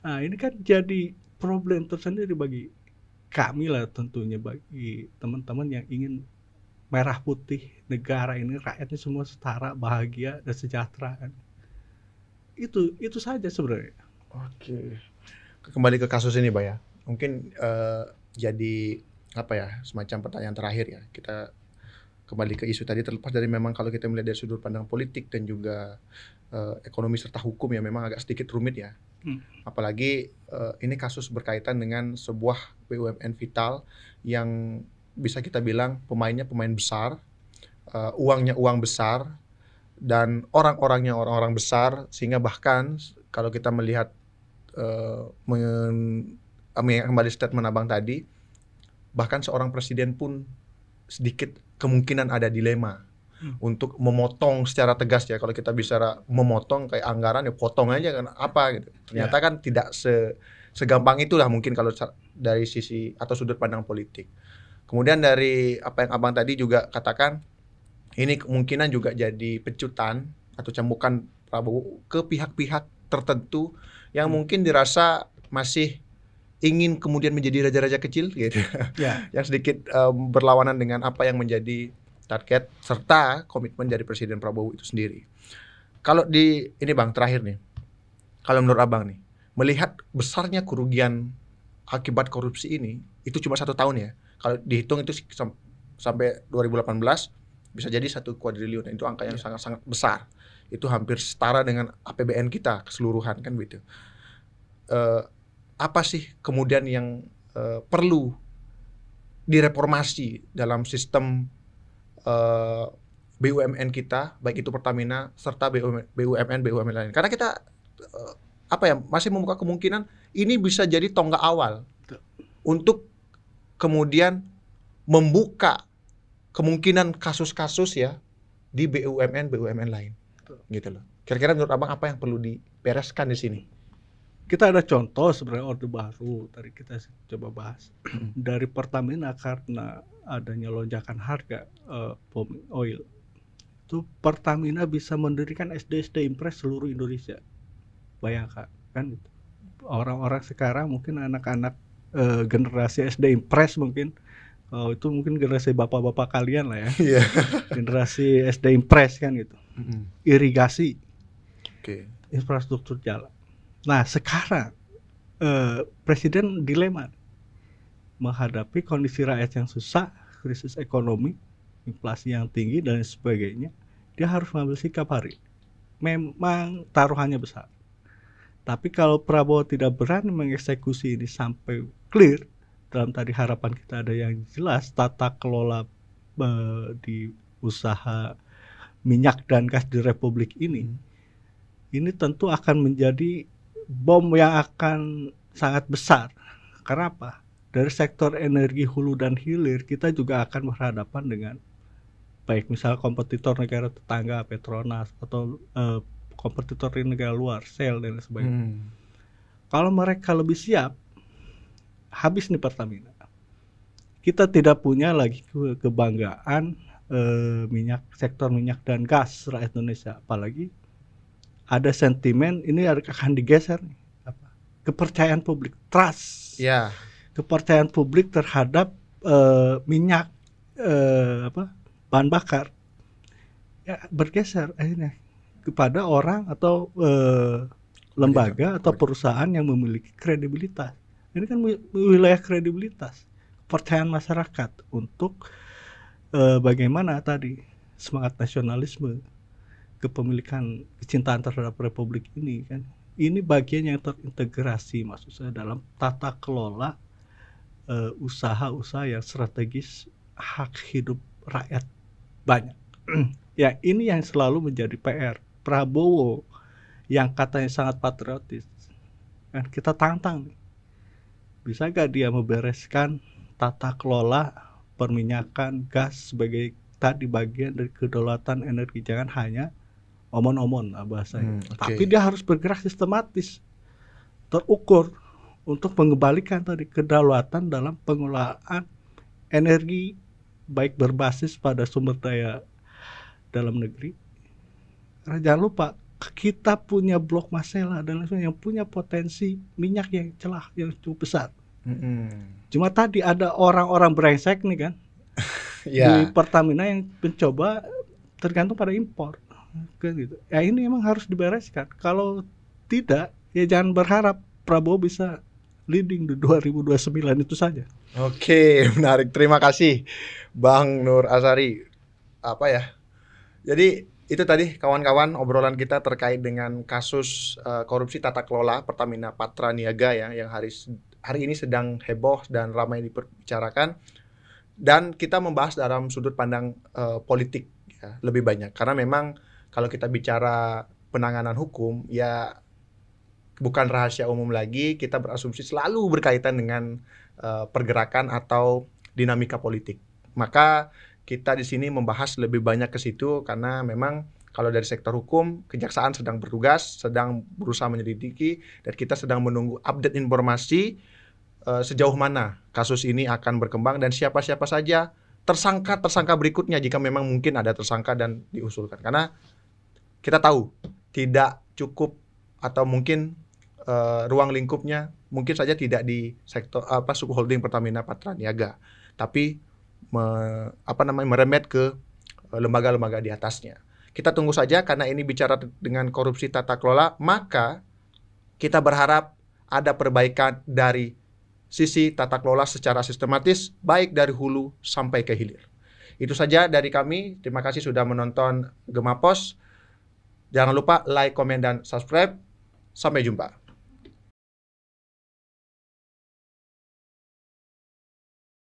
Nah ini kan jadi problem tersendiri bagi kami lah, tentunya bagi teman-teman yang ingin merah putih negara ini rakyatnya semua setara, bahagia dan sejahtera kan. Itu saja sebenarnya. Oke. Kembali ke kasus ini, Pak ya. Mungkin jadi apa ya, semacam pertanyaan terakhir ya. Kita kembali ke isu tadi, terlepas dari memang kalau kita melihat dari sudut pandang politik dan juga ekonomi serta hukum ya memang agak sedikit rumit ya. Apalagi ini kasus berkaitan dengan sebuah BUMN vital yang bisa kita bilang pemainnya pemain besar, uangnya uang besar, dan orang-orangnya orang-orang besar, sehingga bahkan kalau kita melihat kembali statement Abang tadi, bahkan seorang presiden pun sedikit kemungkinan ada dilema untuk memotong secara tegas ya. Kalau kita bicara memotong kayak anggaran ya potong aja kan apa gitu. Ternyata kan tidak segampang itulah mungkin kalau dari sisi atau sudut pandang politik. Kemudian dari apa yang Abang tadi juga katakan, ini kemungkinan juga jadi pecutan atau cambukan Prabowo ke pihak-pihak tertentu yang mungkin dirasa masih ingin kemudian menjadi raja-raja kecil gitu. Yang sedikit berlawanan dengan apa yang menjadi target serta komitmen dari Presiden Prabowo itu sendiri. Kalau ini Bang, terakhir nih. Kalau menurut Abang nih, melihat besarnya kerugian akibat korupsi ini, itu cuma 1 tahun ya. Kalau dihitung itu sampai 2018 bisa jadi 1 kuadriliun. Itu angka yang sangat-sangat besar. Itu hampir setara dengan APBN kita keseluruhan kan gitu. Apa sih kemudian yang perlu direformasi dalam sistem BUMN kita, baik itu Pertamina serta BUMN lain. Karena kita masih membuka kemungkinan ini bisa jadi tonggak awal untuk kemudian membuka kemungkinan kasus-kasus ya di BUMN lain. Gitu loh. Kira-kira menurut Abang apa yang perlu dibereskan di sini? Kita ada contoh sebenarnya Orde Baru, tadi kita coba bahas dari Pertamina karena adanya lonjakan harga palm oil. Itu Pertamina bisa mendirikan SD Impres seluruh Indonesia. Bayangkan kan gitu. Orang-orang sekarang mungkin anak-anak generasi SD Impres mungkin itu mungkin generasi bapak-bapak kalian lah ya. Generasi SD Impres kan gitu. Irigasi. Infrastruktur jalan. Nah sekarang Presiden dilema menghadapi kondisi rakyat yang susah, krisis ekonomi, inflasi yang tinggi dan sebagainya. Dia harus mengambil sikap hari. Memang taruhannya besar. Tapi kalau Prabowo tidak berani mengeksekusi ini sampai clear, dalam tadi harapan kita ada yang jelas, tata kelola di usaha minyak dan gas di Republik ini tentu akan menjadi bom yang akan sangat besar. Karena apa? Dari sektor energi hulu dan hilir kita juga akan berhadapan dengan baik misal kompetitor negara tetangga Petronas atau kompetitor di negara luar, Shell dan sebagainya. Kalau mereka lebih siap, habis nih Pertamina. Kita tidak punya lagi kebanggaan sektor minyak dan gas rakyat Indonesia, apalagi ada sentimen ini akan digeser nih, kepercayaan publik, trust, kepercayaan publik terhadap minyak, bahan bakar, ya bergeser akhirnya kepada orang atau lembaga atau perusahaan yang memiliki kredibilitas. Ini kan wilayah kredibilitas, kepercayaan masyarakat untuk bagaimana tadi semangat nasionalisme, kepemilikan, kecintaan terhadap Republik ini kan. Ini bagian yang terintegrasi maksud saya dalam tata kelola usaha-usaha yang strategis hak hidup rakyat banyak. Ya ini yang selalu menjadi PR. Prabowo yang katanya sangat patriotis, kan kita tantang nih. Bisa gak dia membereskan tata kelola perminyakan gas sebagai tadi bagian dari kedaulatan energi, jangan hanya omon-omon lah bahasanya. Oke. Tapi dia harus bergerak sistematis, terukur untuk mengembalikan tadi kedaulatan dalam pengelolaan energi, baik berbasis pada sumber daya dalam negeri. Karena jangan lupa kita punya blok Masela dan lain sebagainya yang punya potensi minyak yang celah yang cukup besar. Cuma tadi ada orang-orang brengsek nih kan di Ya, Pertamina yang mencoba tergantung pada impor kan gitu. Ya ini emang harus dibereskan. Kalau tidak ya jangan berharap Prabowo bisa leading di 2029 itu saja. oke, menarik. Terima kasih, Bang Nur Azhari. Apa ya? Jadi itu tadi kawan-kawan obrolan kita terkait dengan kasus korupsi tata kelola Pertamina Patra Niaga ya, yang hari ini sedang heboh dan ramai diperbincangkan. Dan kita membahas dalam sudut pandang politik ya, lebih banyak. Karena memang kalau kita bicara penanganan hukum ya bukan rahasia umum lagi, kita berasumsi selalu berkaitan dengan pergerakan atau dinamika politik. Maka kita di sini membahas lebih banyak ke situ karena memang kalau dari sektor hukum, kejaksaan sedang bertugas, sedang berusaha menyelidiki, dan kita sedang menunggu update informasi sejauh mana kasus ini akan berkembang dan siapa-siapa saja tersangka berikutnya jika memang mungkin ada tersangka dan diusulkan. Karena kita tahu tidak cukup atau mungkin ruang lingkupnya mungkin saja tidak di sektor subholding Pertamina Patra Niaga, tapi merembet ke lembaga-lembaga di atasnya. Kita tunggu saja karena ini bicara dengan korupsi tata kelola, maka kita berharap ada perbaikan dari sisi tata kelola secara sistematis baik dari hulu sampai ke hilir. Itu saja dari kami. Terima kasih sudah menonton Gemapos. Jangan lupa like, komen, dan subscribe. Sampai jumpa.